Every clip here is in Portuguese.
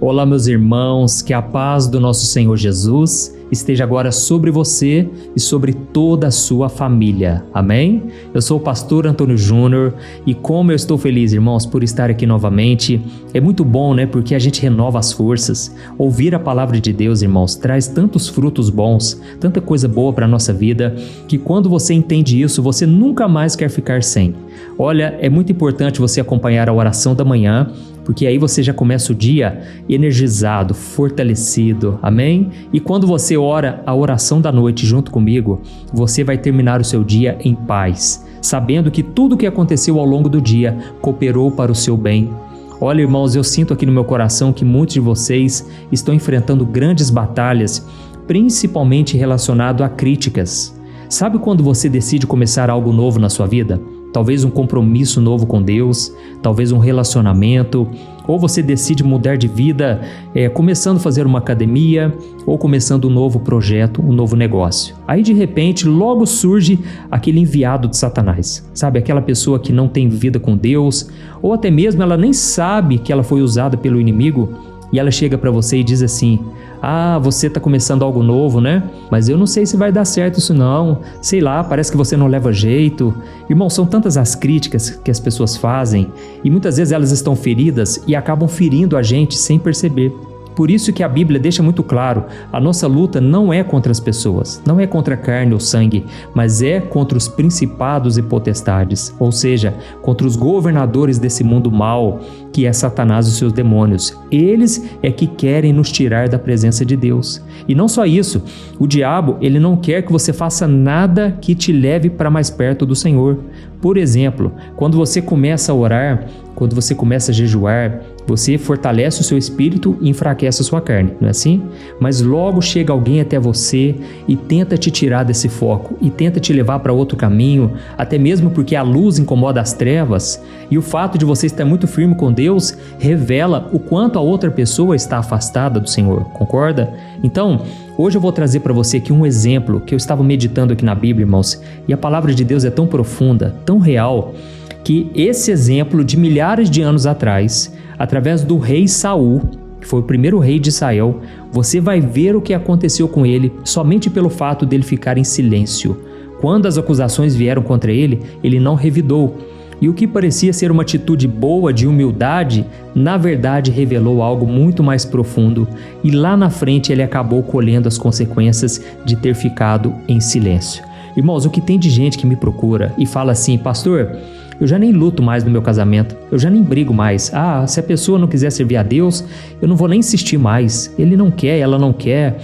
Olá, meus irmãos, que a paz do nosso Senhor Jesus esteja agora sobre você e sobre toda a sua família. Amém? Eu sou o pastor Antônio Júnior e como eu estou feliz, irmãos, por estar aqui novamente. É muito bom, né? Porque a gente renova as forças. Ouvir a palavra de Deus, irmãos, traz tantos frutos bons, tanta coisa boa para a nossa vida, que quando você entende isso, você nunca mais quer ficar sem. Olha, é muito importante você acompanhar a oração da manhã, porque aí você já começa o dia energizado, fortalecido, amém? E quando você ora a oração da noite junto comigo, você vai terminar o seu dia em paz, sabendo que tudo o que aconteceu ao longo do dia cooperou para o seu bem. Olha, irmãos, eu sinto aqui no meu coração que muitos de vocês estão enfrentando grandes batalhas, principalmente relacionado a críticas. Sabe quando você decide começar algo novo na sua vida? Talvez um compromisso novo com Deus, talvez um relacionamento, ou você decide mudar de vida, começando a fazer uma academia, ou começando um novo projeto, um novo negócio. Aí de repente logo surge aquele enviado de Satanás, sabe? Aquela pessoa que não tem vida com Deus, ou até mesmo ela nem sabe que ela foi usada pelo inimigo, e ela chega para você e diz assim: ah, você está começando algo novo, né? Mas eu não sei se vai dar certo isso não. Sei lá, parece que você não leva jeito. Irmão, são tantas as críticas que as pessoas fazem e muitas vezes elas estão feridas e acabam ferindo a gente sem perceber. Por isso que a Bíblia deixa muito claro, a nossa luta não é contra as pessoas, não é contra a carne ou sangue, mas é contra os principados e potestades, ou seja, contra os governadores desse mundo mal, que é Satanás e os seus demônios. Eles é que querem nos tirar da presença de Deus. E não só isso, o diabo, ele não quer que você faça nada que te leve para mais perto do Senhor. Por exemplo, quando você começa a orar, quando você começa a jejuar, você fortalece o seu espírito e enfraquece a sua carne, não é assim? Mas logo chega alguém até você e tenta te tirar desse foco e tenta te levar para outro caminho, até mesmo porque a luz incomoda as trevas e o fato de você estar muito firme com Deus revela o quanto a outra pessoa está afastada do Senhor, concorda? Então, hoje eu vou trazer para você aqui um exemplo que eu estava meditando aqui na Bíblia, irmãos, e a palavra de Deus é tão profunda, tão real, que esse exemplo de milhares de anos atrás, através do rei Saul, que foi o primeiro rei de Israel, você vai ver o que aconteceu com ele somente pelo fato dele ficar em silêncio. Quando as acusações vieram contra ele, ele não revidou. E o que parecia ser uma atitude boa de humildade, na verdade revelou algo muito mais profundo. E lá na frente ele acabou colhendo as consequências de ter ficado em silêncio. Irmãos, o que tem de gente que me procura e fala assim: pastor, eu já nem luto mais no meu casamento, eu já nem brigo mais. Ah, se a pessoa não quiser servir a Deus, eu não vou nem insistir mais. Ele não quer, ela não quer.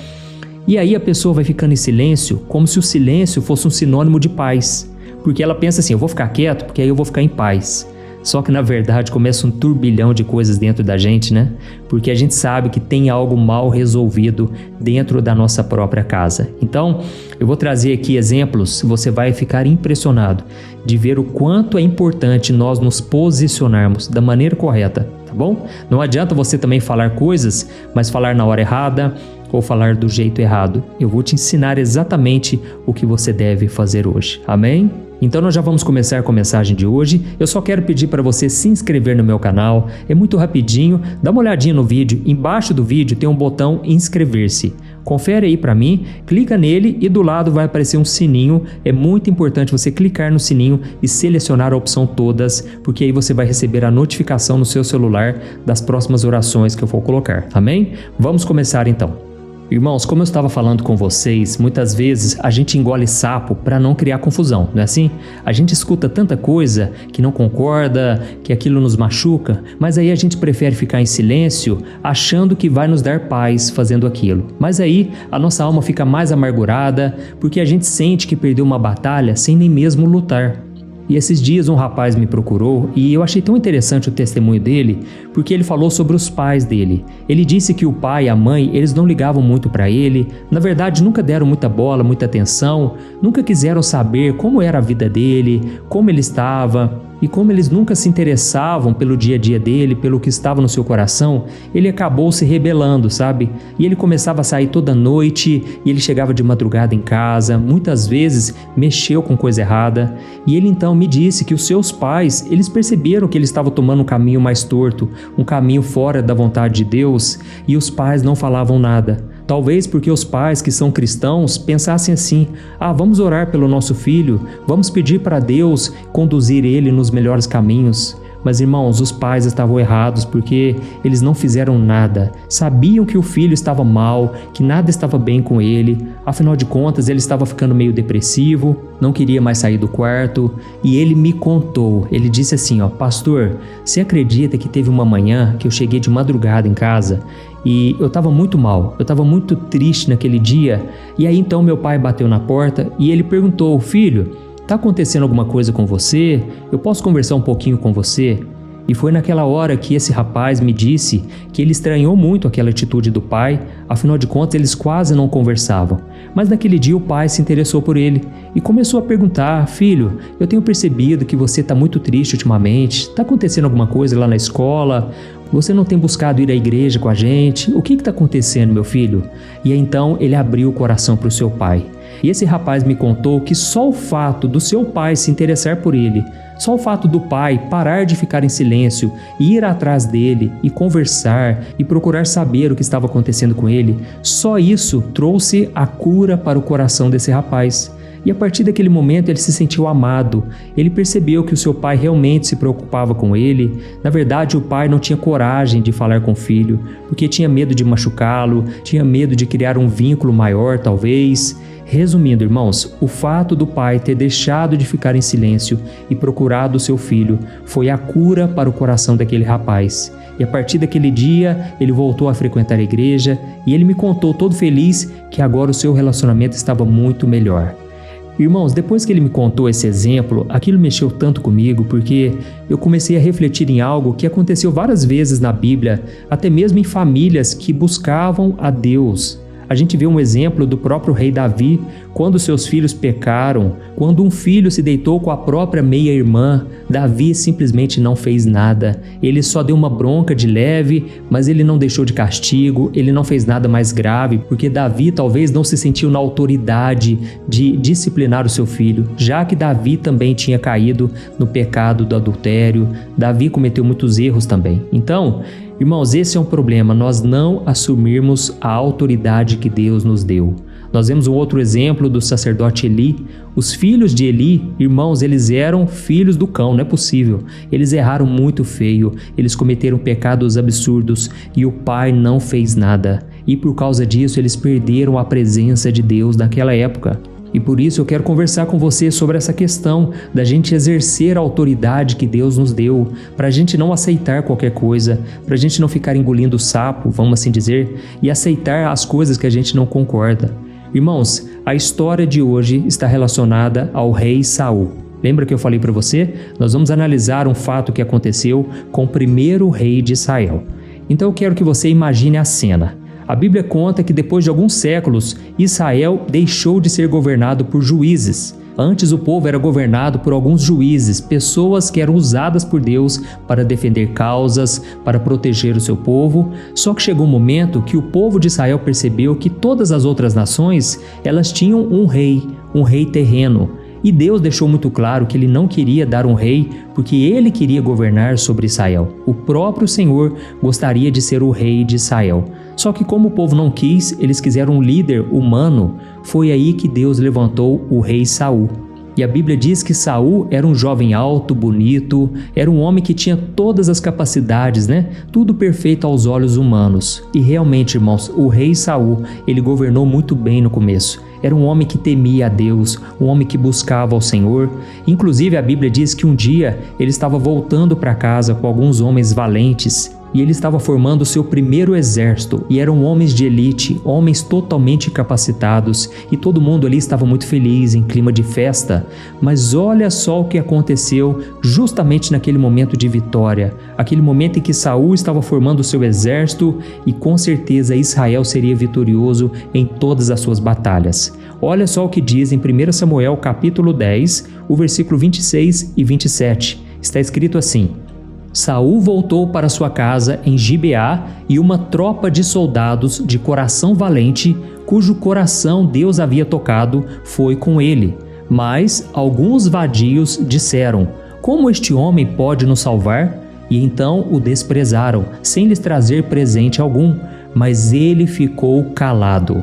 E aí a pessoa vai ficando em silêncio, como se o silêncio fosse um sinônimo de paz. Porque ela pensa assim: eu vou ficar quieto porque aí eu vou ficar em paz. Só que na verdade começa um turbilhão de coisas dentro da gente, né? Porque a gente sabe que tem algo mal resolvido dentro da nossa própria casa. Então, eu vou trazer aqui exemplos, você vai ficar impressionado de ver o quanto é importante nós nos posicionarmos da maneira correta, tá bom? Não adianta você também falar coisas, mas falar na hora errada ou falar do jeito errado. Eu vou te ensinar exatamente o que você deve fazer hoje. Amém? Então nós já vamos começar com a mensagem de hoje. Eu só quero pedir para você se inscrever no meu canal. É muito rapidinho. Dá uma olhadinha no vídeo. Embaixo do vídeo tem um botão inscrever-se. Confere aí para mim, clica nele e do lado vai aparecer um sininho. É muito importante você clicar no sininho e selecionar a opção todas, porque aí você vai receber a notificação no seu celular das próximas orações que eu vou colocar. Amém? Vamos começar então. Irmãos, como eu estava falando com vocês, muitas vezes a gente engole sapo para não criar confusão, não é assim? A gente escuta tanta coisa que não concorda, que aquilo nos machuca, mas aí a gente prefere ficar em silêncio, achando que vai nos dar paz fazendo aquilo. Mas aí a nossa alma fica mais amargurada, porque a gente sente que perdeu uma batalha sem nem mesmo lutar. E esses dias um rapaz me procurou e eu achei tão interessante o testemunho dele, porque ele falou sobre os pais dele. Ele disse que o pai e a mãe, eles não ligavam muito para ele, na verdade nunca deram muita bola, muita atenção, nunca quiseram saber como era a vida dele, como ele estava. E como eles nunca se interessavam pelo dia a dia dele, pelo que estava no seu coração, ele acabou se rebelando, sabe? E ele começava a sair toda noite, e ele chegava de madrugada em casa, muitas vezes mexeu com coisa errada. E ele então me disse que os seus pais, eles perceberam que ele estava tomando um caminho mais torto, um caminho fora da vontade de Deus, e os pais não falavam nada. Talvez porque os pais que são cristãos pensassem assim: vamos orar pelo nosso filho, vamos pedir para Deus conduzir ele nos melhores caminhos. Mas irmãos, os pais estavam errados porque eles não fizeram nada. Sabiam que o filho estava mal, que nada estava bem com ele. Afinal de contas, ele estava ficando meio depressivo, não queria mais sair do quarto. E ele me contou, ele disse assim: pastor, você acredita que teve uma manhã que eu cheguei de madrugada em casa e eu estava muito mal, eu estava muito triste naquele dia. E aí então meu pai bateu na porta e ele perguntou: filho, está acontecendo alguma coisa com você? Eu posso conversar um pouquinho com você? E foi naquela hora que esse rapaz me disse que ele estranhou muito aquela atitude do pai, afinal de contas eles quase não conversavam. Mas naquele dia o pai se interessou por ele e começou a perguntar: filho, eu tenho percebido que você está muito triste ultimamente, está acontecendo alguma coisa lá na escola? Você não tem buscado ir à igreja com a gente? O que está acontecendo, meu filho? E aí, então ele abriu o coração para o seu pai. E esse rapaz me contou que só o fato do seu pai se interessar por ele, só o fato do pai parar de ficar em silêncio e ir atrás dele e conversar e procurar saber o que estava acontecendo com ele, só isso trouxe a cura para o coração desse rapaz. E a partir daquele momento ele se sentiu amado. Ele percebeu que o seu pai realmente se preocupava com ele. Na verdade, o pai não tinha coragem de falar com o filho, porque tinha medo de machucá-lo, tinha medo de criar um vínculo maior, talvez. Resumindo, irmãos, o fato do pai ter deixado de ficar em silêncio e procurado o seu filho foi a cura para o coração daquele rapaz. E a partir daquele dia, ele voltou a frequentar a igreja e ele me contou todo feliz que agora o seu relacionamento estava muito melhor. Irmãos, depois que ele me contou esse exemplo, aquilo mexeu tanto comigo porque eu comecei a refletir em algo que aconteceu várias vezes na Bíblia, até mesmo em famílias que buscavam a Deus. A gente vê um exemplo do próprio rei Davi, quando seus filhos pecaram, quando um filho se deitou com a própria meia-irmã, Davi simplesmente não fez nada. Ele só deu uma bronca de leve, mas ele não deixou de castigo, ele não fez nada mais grave, porque Davi talvez não se sentiu na autoridade de disciplinar o seu filho, já que Davi também tinha caído no pecado do adultério, Davi cometeu muitos erros também. Então, irmãos, esse é um problema, nós não assumirmos a autoridade que Deus nos deu. Nós vemos um outro exemplo do sacerdote Eli. Os filhos de Eli, irmãos, eles eram filhos do cão, não é possível. Eles erraram muito feio, eles cometeram pecados absurdos e o pai não fez nada. E por causa disso eles perderam a presença de Deus naquela época. E por isso eu quero conversar com você sobre essa questão da gente exercer a autoridade que Deus nos deu, para a gente não aceitar qualquer coisa, para a gente não ficar engolindo o sapo, vamos assim dizer, e aceitar as coisas que a gente não concorda. Irmãos, a história de hoje está relacionada ao rei Saul. Lembra que eu falei para você? Nós vamos analisar um fato que aconteceu com o primeiro rei de Israel. Então eu quero que você imagine a cena. A Bíblia conta que depois de alguns séculos, Israel deixou de ser governado por juízes. Antes o povo era governado por alguns juízes, pessoas que eram usadas por Deus para defender causas, para proteger o seu povo. Só que chegou um momento que o povo de Israel percebeu que todas as outras nações, elas tinham um rei terreno. E Deus deixou muito claro que ele não queria dar um rei porque ele queria governar sobre Israel. O próprio Senhor gostaria de ser o rei de Israel. Só que como o povo não quis, eles quiseram um líder humano, foi aí que Deus levantou o rei Saul. E a Bíblia diz que Saul era um jovem alto, bonito, era um homem que tinha todas as capacidades, Tudo perfeito aos olhos humanos. E realmente, irmãos, o rei Saul, ele governou muito bem no começo. Era um homem que temia a Deus, um homem que buscava ao Senhor. Inclusive a Bíblia diz que um dia ele estava voltando para casa com alguns homens valentes e ele estava formando o seu primeiro exército, e eram homens de elite, homens totalmente capacitados, e todo mundo ali estava muito feliz, em clima de festa. Mas olha só o que aconteceu justamente naquele momento de vitória, aquele momento em que Saul estava formando o seu exército e com certeza Israel seria vitorioso em todas as suas batalhas. Olha só o que diz em 1 Samuel capítulo 10, o versículo 26 e 27. Está escrito assim: Saul voltou para sua casa em Gibeá e uma tropa de soldados de coração valente, cujo coração Deus havia tocado, foi com ele. Mas alguns vadios disseram: Como este homem pode nos salvar? E então o desprezaram, sem lhes trazer presente algum, mas ele ficou calado.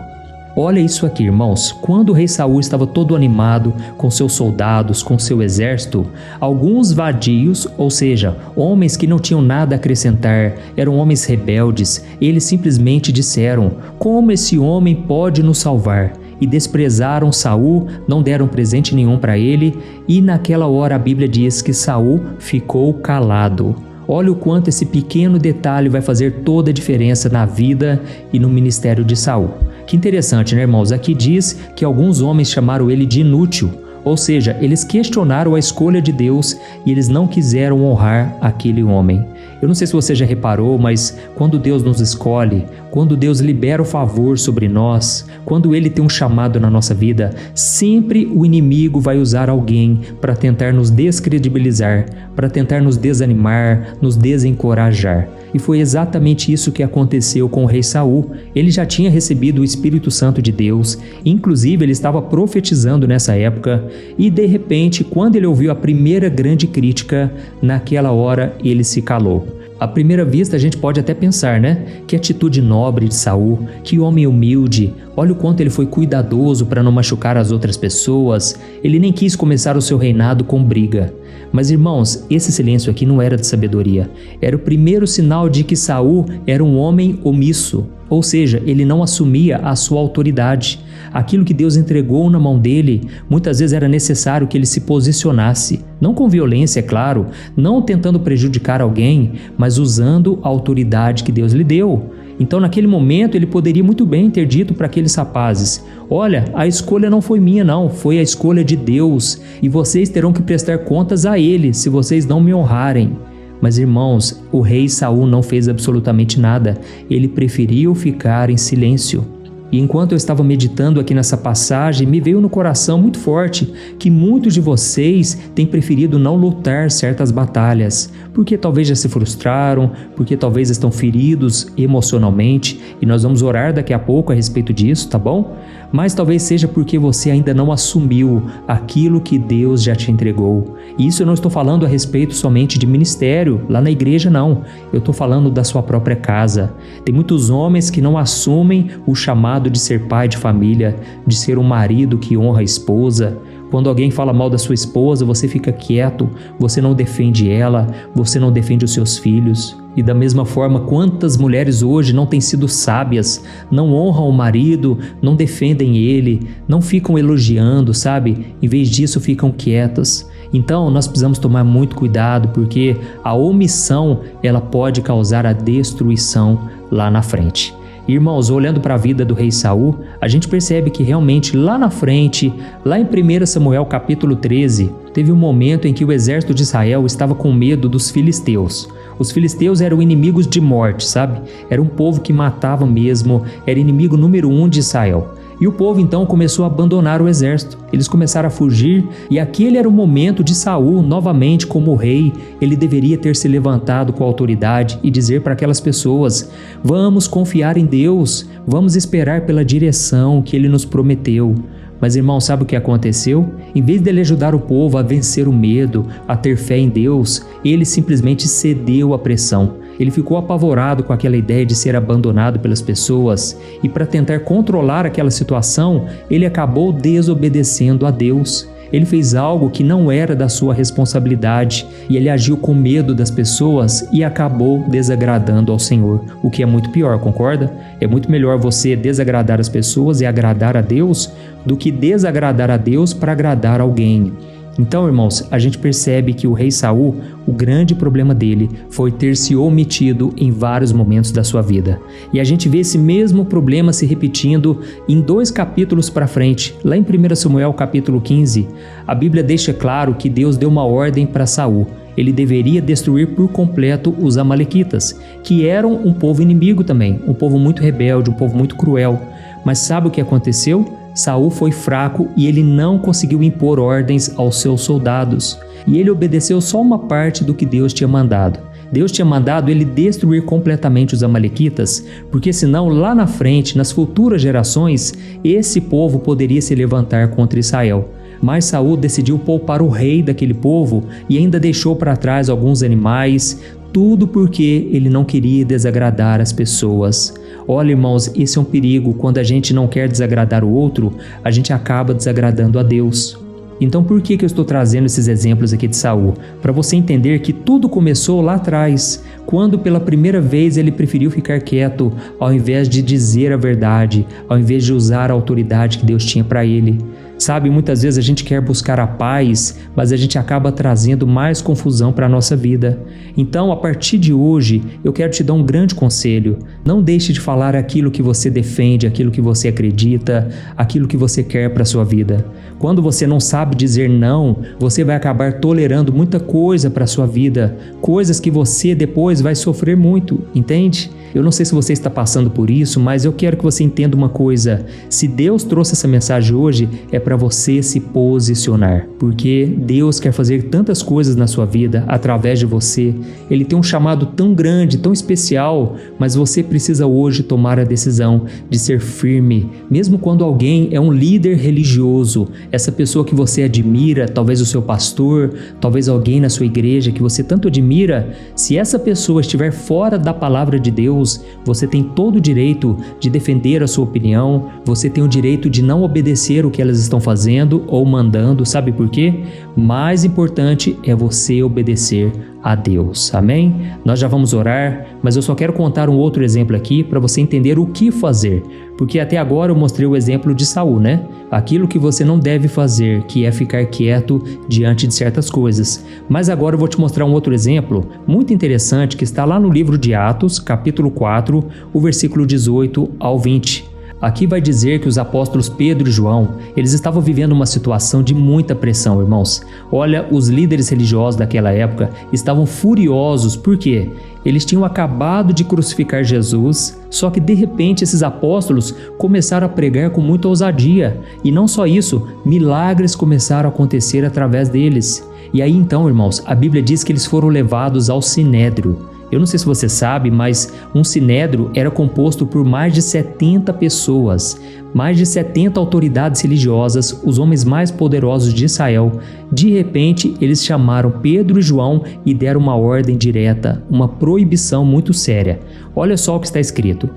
Olha isso aqui, irmãos. Quando o rei Saul estava todo animado com seus soldados, com seu exército, alguns vadios, ou seja, homens que não tinham nada a acrescentar, eram homens rebeldes, eles simplesmente disseram: Como esse homem pode nos salvar? E desprezaram Saul, não deram presente nenhum para ele, e naquela hora a Bíblia diz que Saul ficou calado. Olha o quanto esse pequeno detalhe vai fazer toda a diferença na vida e no ministério de Saul. Que interessante, né, irmãos? Aqui diz que alguns homens chamaram ele de inútil, ou seja, eles questionaram a escolha de Deus e eles não quiseram honrar aquele homem. Eu não sei se você já reparou, mas quando Deus nos escolhe, quando Deus libera o favor sobre nós, quando Ele tem um chamado na nossa vida, sempre o inimigo vai usar alguém para tentar nos descredibilizar, para tentar nos desanimar, nos desencorajar. E foi exatamente isso que aconteceu com o rei Saul. Ele já tinha recebido o Espírito Santo de Deus, inclusive ele estava profetizando nessa época, e de repente, quando ele ouviu a primeira grande crítica, naquela hora ele se calou. À primeira vista a gente pode até pensar, né? Que atitude nobre de Saul, que homem humilde, olha o quanto ele foi cuidadoso para não machucar as outras pessoas, ele nem quis começar o seu reinado com briga. Mas irmãos, esse silêncio aqui não era de sabedoria, era o primeiro sinal de que Saul era um homem omisso, ou seja, ele não assumia a sua autoridade. Aquilo que Deus entregou na mão dele, muitas vezes era necessário que ele se posicionasse, não com violência, é claro, não tentando prejudicar alguém, mas usando a autoridade que Deus lhe deu. Então naquele momento ele poderia muito bem ter dito para aqueles rapazes: olha, a escolha não foi minha não, foi a escolha de Deus, e vocês terão que prestar contas a Ele se vocês não me honrarem. Mas irmãos, o rei Saul não fez absolutamente nada, ele preferiu ficar em silêncio. E enquanto eu estava meditando aqui nessa passagem, me veio no coração muito forte que muitos de vocês têm preferido não lutar certas batalhas, porque talvez já se frustraram, porque talvez estão feridos emocionalmente, e nós vamos orar daqui a pouco a respeito disso, tá bom? Mas talvez seja porque você ainda não assumiu aquilo que Deus já te entregou. E isso eu não estou falando a respeito somente de ministério, lá na igreja não. Eu estou falando da sua própria casa. Tem muitos homens que não assumem o chamado de ser pai de família, de ser um marido que honra a esposa. Quando alguém fala mal da sua esposa, você fica quieto, você não defende ela, você não defende os seus filhos. E da mesma forma, quantas mulheres hoje não têm sido sábias, não honram o marido, não defendem ele, não ficam elogiando, sabe? Em vez disso, ficam quietas. Então, nós precisamos tomar muito cuidado, porque a omissão, ela pode causar a destruição lá na frente. Irmãos, olhando para a vida do rei Saul, a gente percebe que realmente lá na frente, lá em 1 Samuel capítulo 13, teve um momento em que o exército de Israel estava com medo dos filisteus. Os filisteus eram inimigos de morte, sabe? Era um povo que matava mesmo, era inimigo número 1 de Israel. E o povo então começou a abandonar o exército. Eles começaram a fugir e aquele era o momento de Saul, novamente como rei. Ele deveria ter se levantado com autoridade e dizer para aquelas pessoas: vamos confiar em Deus, vamos esperar pela direção que Ele nos prometeu. Mas irmão, sabe o que aconteceu? Em vez dele ajudar o povo a vencer o medo, a ter fé em Deus, ele simplesmente cedeu à pressão. Ele ficou apavorado com aquela ideia de ser abandonado pelas pessoas e para tentar controlar aquela situação, ele acabou desobedecendo a Deus. Ele fez algo que não era da sua responsabilidade e ele agiu com medo das pessoas e acabou desagradando ao Senhor, o que é muito pior, concorda? É muito melhor você desagradar as pessoas e agradar a Deus do que desagradar a Deus para agradar alguém. Então, irmãos, a gente percebe que o rei Saul, o grande problema dele foi ter se omitido em vários momentos da sua vida. E a gente vê esse mesmo problema se repetindo em 2 capítulos para frente. Lá em 1 Samuel capítulo 15, a Bíblia deixa claro que Deus deu uma ordem para Saul. Ele deveria destruir por completo os amalequitas, que eram um povo inimigo também, um povo muito rebelde, um povo muito cruel. Mas sabe o que aconteceu? Saul foi fraco e ele não conseguiu impor ordens aos seus soldados. e ele obedeceu só uma parte do que Deus tinha mandado. Deus tinha mandado ele destruir completamente os amalequitas, porque senão lá na frente, nas futuras gerações, esse povo poderia se levantar contra Israel. Mas Saul decidiu poupar o rei daquele povo e ainda deixou para trás alguns animais, tudo porque ele não queria desagradar as pessoas. Olha, irmãos, esse é um perigo. Quando a gente não quer desagradar o outro, a gente acaba desagradando a Deus. Então por que eu estou trazendo esses exemplos aqui de Saul? Para você entender que tudo começou lá atrás, quando pela primeira vez ele preferiu ficar quieto, ao invés de dizer a verdade, ao invés de usar a autoridade que Deus tinha para ele. Sabe, muitas vezes a gente quer buscar a paz, mas a gente acaba trazendo mais confusão para a nossa vida. Então, a partir de hoje, eu quero te dar um grande conselho. Não deixe de falar aquilo que você defende, aquilo que você acredita, aquilo que você quer para a sua vida. Quando você não sabe dizer não, você vai acabar tolerando muita coisa para a sua vida, coisas que você depois vai sofrer muito, entende? Eu não sei se você está passando por isso, mas eu quero que você entenda uma coisa. Se Deus trouxe essa mensagem hoje, é para você se posicionar, porque Deus quer fazer tantas coisas na sua vida através de você. Ele tem um chamado tão grande, tão especial, mas você precisa hoje tomar a decisão de ser firme, mesmo quando alguém é um líder religioso, essa pessoa que você admira, talvez o seu pastor, talvez alguém na sua igreja que você tanto admira. Se essa pessoa estiver fora da palavra de Deus, você tem todo o direito de defender a sua opinião, você tem o direito de não obedecer o que elas estão fazendo ou mandando. Sabe por quê? Mais importante é você obedecer a Deus, amém? Nós já vamos orar, mas eu só quero contar um outro exemplo aqui para você entender o que fazer, porque até agora eu mostrei o exemplo de Saul, né? Aquilo que você não deve fazer, que é ficar quieto diante de certas coisas. Mas agora eu vou te mostrar um outro exemplo muito interessante que está lá no livro de Atos, capítulo 4, o versículo 18 ao 20. Aqui vai dizer que os apóstolos Pedro e João, eles estavam vivendo uma situação de muita pressão, irmãos. Olha, os líderes religiosos daquela época estavam furiosos, por quê? Eles tinham acabado de crucificar Jesus, só que de repente esses apóstolos começaram a pregar com muita ousadia. E não só isso, milagres começaram a acontecer através deles. E aí então, irmãos, a Bíblia diz que eles foram levados ao Sinédrio. Eu não sei se você sabe, mas um sinédrio era composto por mais de 70 pessoas, mais de 70 autoridades religiosas, os homens mais poderosos de Israel. De repente, eles chamaram Pedro e João e deram uma ordem direta, uma proibição muito séria. Olha só o que está escrito.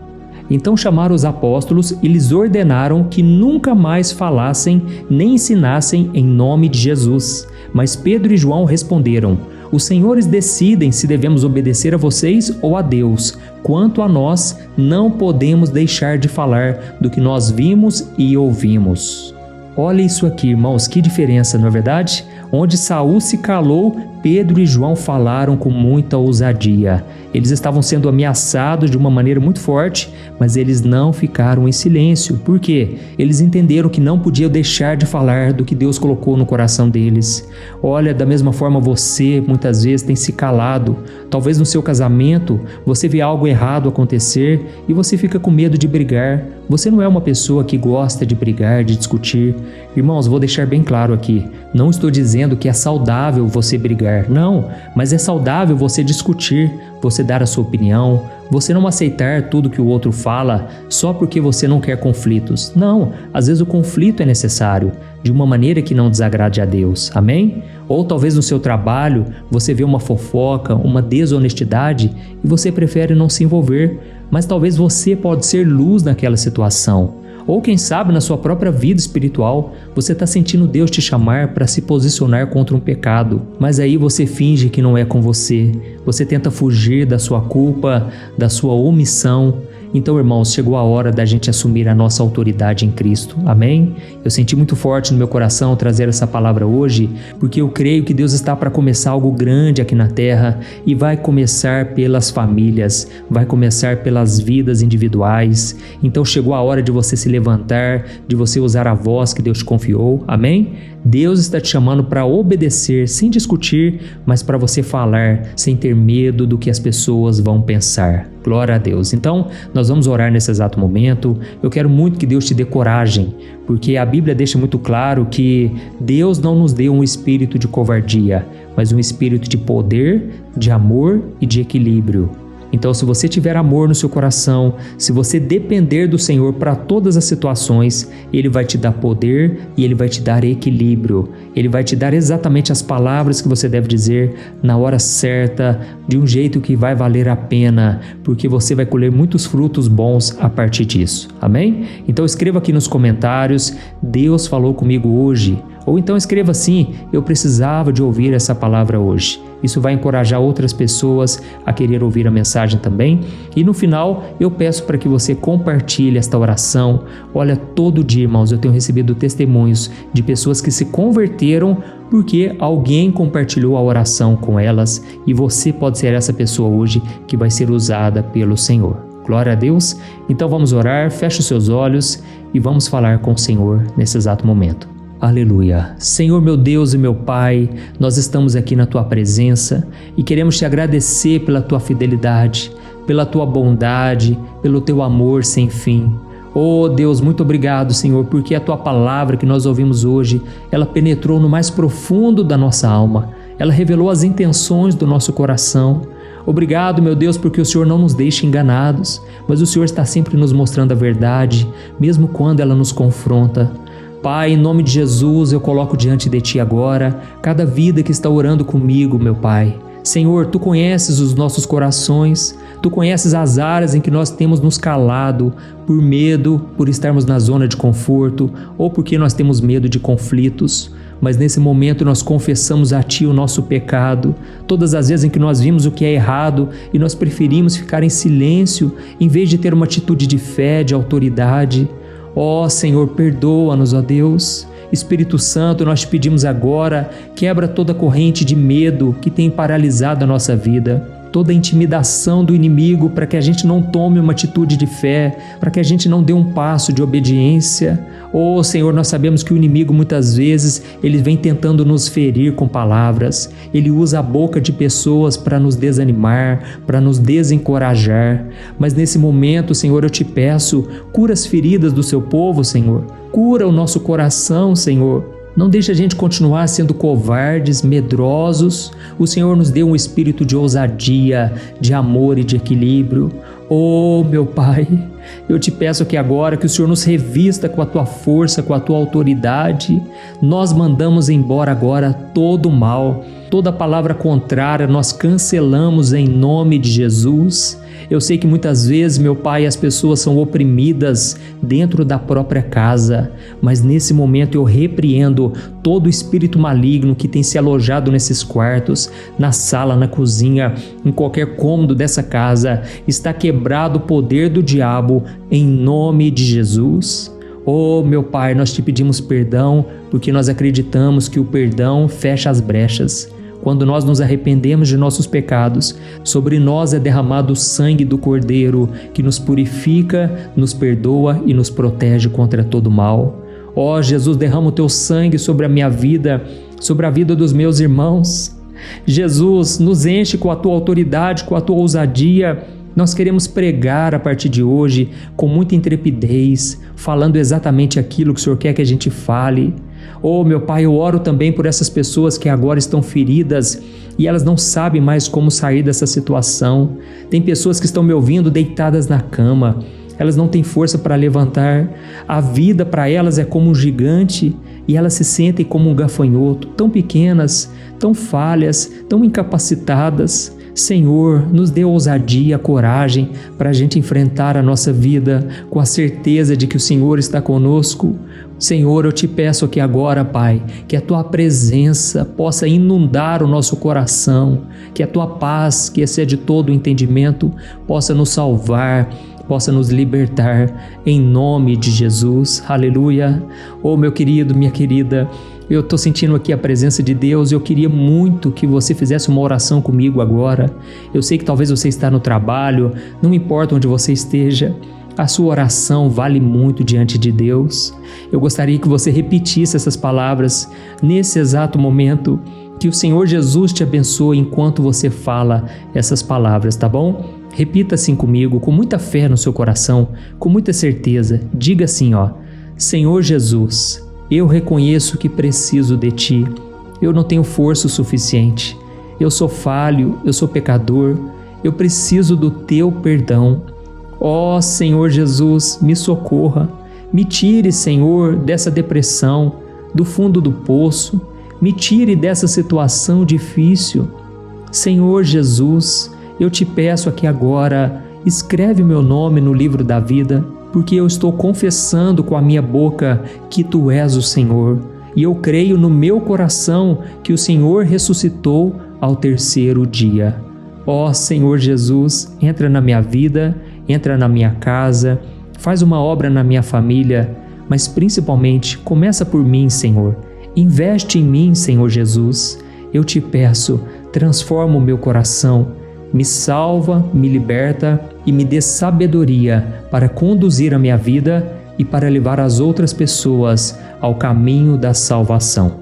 Então chamaram os apóstolos e lhes ordenaram que nunca mais falassem nem ensinassem em nome de Jesus. Mas Pedro e João responderam: os senhores decidem se devemos obedecer a vocês ou a Deus. Quanto a nós, não podemos deixar de falar do que nós vimos e ouvimos. Olha isso aqui, irmãos, que diferença, não é verdade? Onde Saul se calou, Pedro e João falaram com muita ousadia. Eles estavam sendo ameaçados de uma maneira muito forte, mas eles não ficaram em silêncio. Por quê? Eles entenderam que não podiam deixar de falar do que Deus colocou no coração deles. Olha, da mesma forma você muitas vezes tem se calado. Talvez no seu casamento você vê algo errado acontecer e você fica com medo de brigar. Você não é uma pessoa que gosta de brigar, de discutir. Irmãos, vou deixar bem claro aqui. Não estou dizendo que é saudável você brigar, não, mas é saudável você discutir, você dar a sua opinião, você não aceitar tudo que o outro fala só porque você não quer conflitos. Não, às vezes o conflito é necessário, de uma maneira que não desagrade a Deus, amém? Ou talvez no seu trabalho você vê uma fofoca, uma desonestidade e você prefere não se envolver, mas talvez você pode ser luz naquela situação. Ou quem sabe na sua própria vida espiritual, você está sentindo Deus te chamar para se posicionar contra um pecado, mas aí você finge que não é com você, você tenta fugir da sua culpa, da sua omissão. Então, irmãos, chegou a hora da gente assumir a nossa autoridade em Cristo, amém? Eu senti muito forte no meu coração trazer essa palavra hoje, porque eu creio que Deus está para começar algo grande aqui na terra e vai começar pelas famílias, vai começar pelas vidas individuais. Então chegou a hora de você se levantar, de você usar a voz que Deus te confiou, amém? Deus está te chamando para obedecer sem discutir, mas para você falar sem ter medo do que as pessoas vão pensar. Glória a Deus. Então, nós vamos orar nesse exato momento. Eu quero muito que Deus te dê coragem, porque a Bíblia deixa muito claro que Deus não nos deu um espírito de covardia, mas um espírito de poder, de amor e de equilíbrio. Então, se você tiver amor no seu coração, se você depender do Senhor para todas as situações, Ele vai te dar poder e Ele vai te dar equilíbrio. Ele vai te dar exatamente as palavras que você deve dizer na hora certa, de um jeito que vai valer a pena, porque você vai colher muitos frutos bons a partir disso. Amém? Então escreva aqui nos comentários: Deus falou comigo hoje. Ou então escreva assim: eu precisava de ouvir essa palavra hoje. Isso vai encorajar outras pessoas a querer ouvir a mensagem também. E no final, eu peço para que você compartilhe esta oração. Olha, todo dia, irmãos, eu tenho recebido testemunhos de pessoas que se converteram porque alguém compartilhou a oração com elas, e você pode ser essa pessoa hoje que vai ser usada pelo Senhor. Glória a Deus. Então vamos orar, feche os seus olhos e vamos falar com o Senhor nesse exato momento. Aleluia. Senhor, meu Deus e meu Pai, nós estamos aqui na Tua presença e queremos Te agradecer pela Tua fidelidade, pela Tua bondade, pelo Teu amor sem fim. Oh Deus, muito obrigado, Senhor, porque a Tua palavra que nós ouvimos hoje, ela penetrou no mais profundo da nossa alma, ela revelou as intenções do nosso coração. Obrigado, meu Deus, porque o Senhor não nos deixa enganados, mas o Senhor está sempre nos mostrando a verdade, mesmo quando ela nos confronta. Pai, em nome de Jesus, eu coloco diante de Ti agora cada vida que está orando comigo, meu Pai. Senhor, Tu conheces os nossos corações, Tu conheces as áreas em que nós temos nos calado por medo, por estarmos na zona de conforto ou porque nós temos medo de conflitos. Mas nesse momento nós confessamos a Ti o nosso pecado, todas as vezes em que nós vimos o que é errado e nós preferimos ficar em silêncio em vez de ter uma atitude de fé, de autoridade. Ó Senhor, perdoa-nos, ó Deus. Espírito Santo, nós te pedimos agora, quebra toda corrente de medo que tem paralisado a nossa vida, toda a intimidação do inimigo para que a gente não tome uma atitude de fé, para que a gente não dê um passo de obediência. Oh Senhor, nós sabemos que o inimigo muitas vezes ele vem tentando nos ferir com palavras, ele usa a boca de pessoas para nos desanimar, para nos desencorajar, mas nesse momento, Senhor, eu te peço, cura as feridas do seu povo, Senhor, cura o nosso coração, Senhor. Não deixe a gente continuar sendo covardes, medrosos. O Senhor nos deu um espírito de ousadia, de amor e de equilíbrio. Oh, meu Pai, eu te peço aqui agora que o Senhor nos revista com a Tua força, com a Tua autoridade. Nós mandamos embora agora todo o mal, toda palavra contrária nós cancelamos em nome de Jesus. Eu sei que muitas vezes, meu Pai, as pessoas são oprimidas dentro da própria casa, mas nesse momento eu repreendo todo o espírito maligno que tem se alojado nesses quartos, na sala, na cozinha, em qualquer cômodo dessa casa. Está quebrado o poder do diabo em nome de Jesus. Oh, meu Pai, nós te pedimos perdão porque nós acreditamos que o perdão fecha as brechas. Quando nós nos arrependemos de nossos pecados, sobre nós é derramado o sangue do Cordeiro, que nos purifica, nos perdoa e nos protege contra todo mal. Ó Jesus, derrama o Teu sangue sobre a minha vida, sobre a vida dos meus irmãos. Jesus, nos enche com a Tua autoridade, com a Tua ousadia. Nós queremos pregar a partir de hoje com muita intrepidez, falando exatamente aquilo que o Senhor quer que a gente fale. Oh, meu Pai, eu oro também por essas pessoas que agora estão feridas e elas não sabem mais como sair dessa situação. Tem pessoas que estão me ouvindo deitadas na cama, elas não têm força para levantar. A vida para elas é como um gigante e elas se sentem como um gafanhoto, tão pequenas, tão falhas, tão incapacitadas. Senhor, nos dê ousadia, coragem para a gente enfrentar a nossa vida com a certeza de que o Senhor está conosco. Senhor, eu te peço aqui agora, Pai, que a Tua presença possa inundar o nosso coração, que a Tua paz, que excede todo o entendimento, possa nos salvar, possa nos libertar, em nome de Jesus. Aleluia. Oh, meu querido, minha querida, eu estou sentindo aqui a presença de Deus. Eu queria muito que você fizesse uma oração comigo agora. Eu sei que talvez você está no trabalho, não importa onde você esteja, a sua oração vale muito diante de Deus. Eu gostaria que você repetisse essas palavras nesse exato momento. Que o Senhor Jesus te abençoe enquanto você fala essas palavras, tá bom? Repita assim comigo, com muita fé no seu coração, com muita certeza. Diga assim, ó: Senhor Jesus, eu reconheço que preciso de Ti. Eu não tenho força o suficiente. Eu sou falho, eu sou pecador. Eu preciso do Teu perdão. Ó Senhor Jesus, me socorra. Me tire, Senhor, dessa depressão, do fundo do poço. Me tire dessa situação difícil. Senhor Jesus, eu te peço aqui agora, escreve meu nome no livro da vida, porque eu estou confessando com a minha boca que Tu és o Senhor, e eu creio no meu coração que o Senhor ressuscitou ao terceiro dia. Ó Senhor Jesus, entra na minha vida, entra na minha casa, faz uma obra na minha família, mas principalmente começa por mim, Senhor. Investe em mim, Senhor Jesus. Eu te peço, transforma o meu coração, me salva, me liberta e me dê sabedoria para conduzir a minha vida e para levar as outras pessoas ao caminho da salvação.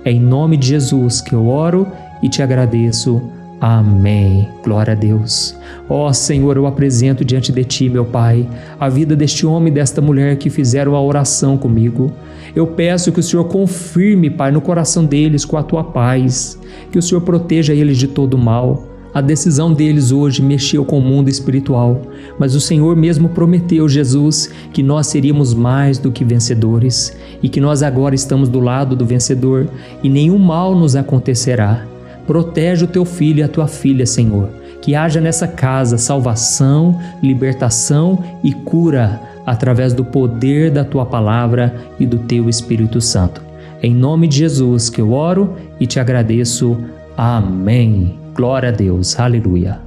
É em nome de Jesus que eu oro e te agradeço. Amém. Glória a Deus. Ó Senhor, eu apresento diante de Ti, meu Pai, a vida deste homem e desta mulher que fizeram a oração comigo. Eu peço que o Senhor confirme, Pai, no coração deles com a Tua paz, que o Senhor proteja eles de todo mal. A decisão deles hoje mexeu com o mundo espiritual, mas o Senhor mesmo prometeu, Jesus, que nós seríamos mais do que vencedores e que nós agora estamos do lado do vencedor e nenhum mal nos acontecerá. Protege o Teu filho e a Tua filha, Senhor, que haja nessa casa salvação, libertação e cura através do poder da Tua palavra e do Teu Espírito Santo. Em nome de Jesus que eu oro e te agradeço. Amém. Glória a Deus. Aleluia.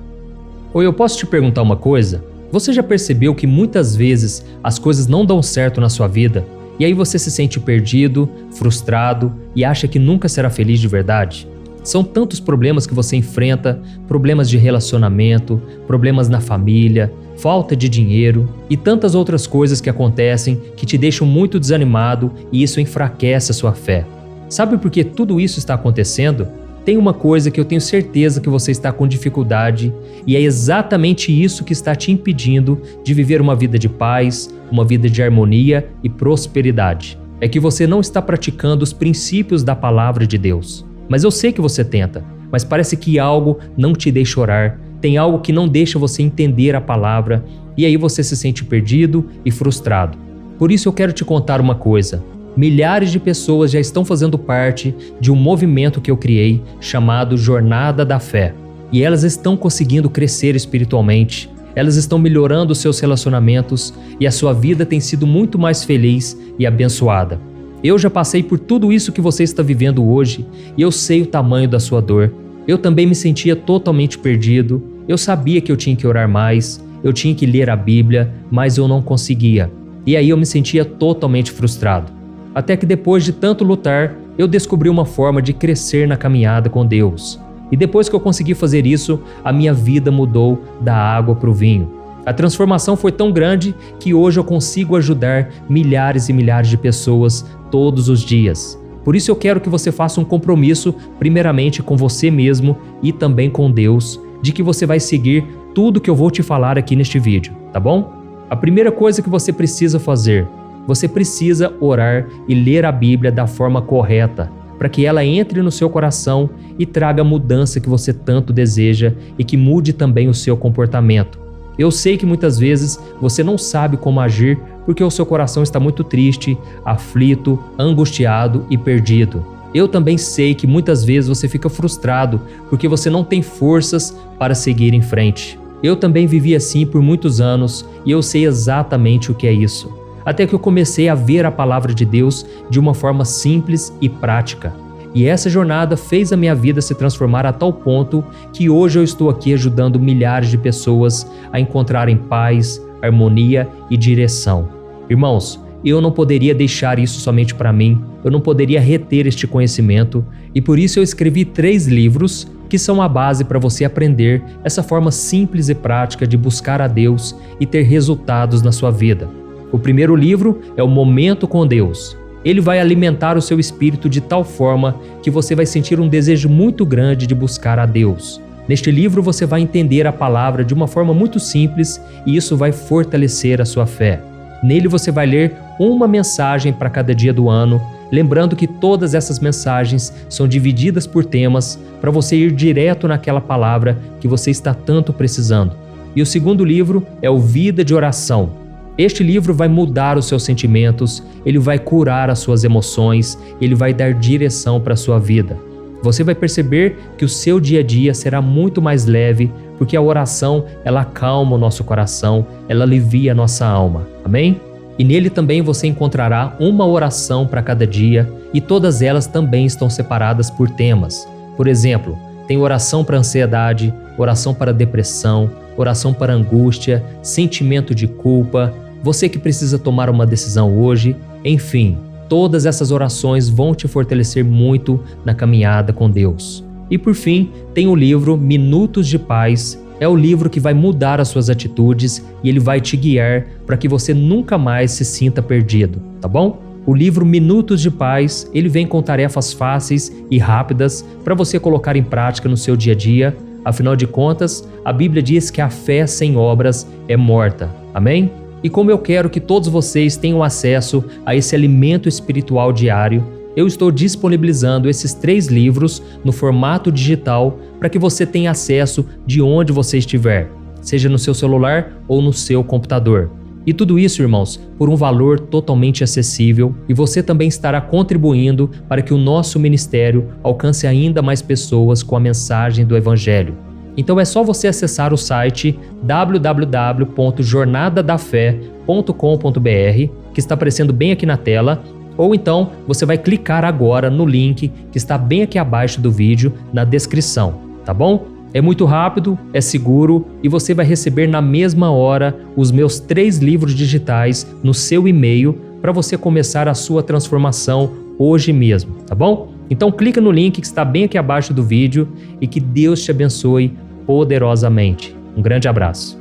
Oi, eu posso te perguntar uma coisa? Você já percebeu que muitas vezes as coisas não dão certo na sua vida e aí você se sente perdido, frustrado e acha que nunca será feliz de verdade? São tantos problemas que você enfrenta, problemas de relacionamento, problemas na família, falta de dinheiro e tantas outras coisas que acontecem que te deixam muito desanimado e isso enfraquece a sua fé. Sabe por que tudo isso está acontecendo? Tem uma coisa que eu tenho certeza que você está com dificuldade e é exatamente isso que está te impedindo de viver uma vida de paz, uma vida de harmonia e prosperidade. É que você não está praticando os princípios da palavra de Deus. Mas eu sei que você tenta, mas parece que algo não te deixa orar, tem algo que não deixa você entender a palavra e aí você se sente perdido e frustrado. Por isso eu quero te contar uma coisa. Milhares de pessoas já estão fazendo parte de um movimento que eu criei chamado Jornada da Fé. E elas estão conseguindo crescer espiritualmente, elas estão melhorando seus relacionamentos e a sua vida tem sido muito mais feliz e abençoada. Eu já passei por tudo isso que você está vivendo hoje e eu sei o tamanho da sua dor. Eu também me sentia totalmente perdido, eu sabia que eu tinha que orar mais, eu tinha que ler a Bíblia, mas eu não conseguia. E aí eu me sentia totalmente frustrado. Até que depois de tanto lutar, eu descobri uma forma de crescer na caminhada com Deus. E depois que eu consegui fazer isso, a minha vida mudou da água para o vinho. A transformação foi tão grande que hoje eu consigo ajudar milhares e milhares de pessoas todos os dias. Por isso eu quero que você faça um compromisso, primeiramente com você mesmo e também com Deus, de que você vai seguir tudo que eu vou te falar aqui neste vídeo, tá bom? A primeira coisa que você precisa fazer, você precisa orar e ler a Bíblia da forma correta, para que ela entre no seu coração e traga a mudança que você tanto deseja e que mude também o seu comportamento. Eu sei que muitas vezes você não sabe como agir porque o seu coração está muito triste, aflito, angustiado e perdido. Eu também sei que muitas vezes você fica frustrado porque você não tem forças para seguir em frente. Eu também vivi assim por muitos anos e eu sei exatamente o que é isso. Até que eu comecei a ver a palavra de Deus de uma forma simples e prática. E essa jornada fez a minha vida se transformar a tal ponto que hoje eu estou aqui ajudando milhares de pessoas a encontrarem paz, harmonia e direção. Irmãos, eu não poderia deixar isso somente para mim, eu não poderia reter este conhecimento e por isso eu escrevi 3 livros que são a base para você aprender essa forma simples e prática de buscar a Deus e ter resultados na sua vida. O primeiro livro é o Momento com Deus. Ele vai alimentar o seu espírito de tal forma que você vai sentir um desejo muito grande de buscar a Deus. Neste livro você vai entender a palavra de uma forma muito simples e isso vai fortalecer a sua fé. Nele você vai ler uma mensagem para cada dia do ano, lembrando que todas essas mensagens são divididas por temas para você ir direto naquela palavra que você está tanto precisando. E o segundo livro é o Vida de Oração. Este livro vai mudar os seus sentimentos, ele vai curar as suas emoções, ele vai dar direção para a sua vida. Você vai perceber que o seu dia a dia será muito mais leve, porque a oração, ela acalma o nosso coração, ela alivia a nossa alma. Amém? E nele também você encontrará uma oração para cada dia e todas elas também estão separadas por temas. Por exemplo, tem oração para ansiedade, oração para depressão, oração para angústia, sentimento de culpa, você que precisa tomar uma decisão hoje, enfim, todas essas orações vão te fortalecer muito na caminhada com Deus. E por fim, tem o livro Minutos de Paz. É o livro que vai mudar as suas atitudes e ele vai te guiar para que você nunca mais se sinta perdido, tá bom? O livro Minutos de Paz, ele vem com tarefas fáceis e rápidas para você colocar em prática no seu dia a dia. Afinal de contas, a Bíblia diz que a fé sem obras é morta. Amém? E como eu quero que todos vocês tenham acesso a esse alimento espiritual diário, eu estou disponibilizando esses 3 livros no formato digital para que você tenha acesso de onde você estiver, seja no seu celular ou no seu computador. E tudo isso, irmãos, por um valor totalmente acessível, e você também estará contribuindo para que o nosso ministério alcance ainda mais pessoas com a mensagem do Evangelho. Então é só você acessar o site www.jornadadafé.com.br, que está aparecendo bem aqui na tela, ou então você vai clicar agora no link que está bem aqui abaixo do vídeo, na descrição, tá bom? É muito rápido, é seguro e você vai receber na mesma hora os meus 3 livros digitais no seu e-mail para você começar a sua transformação hoje mesmo, tá bom? Então clica no link que está bem aqui abaixo do vídeo e que Deus te abençoe poderosamente. Um grande abraço.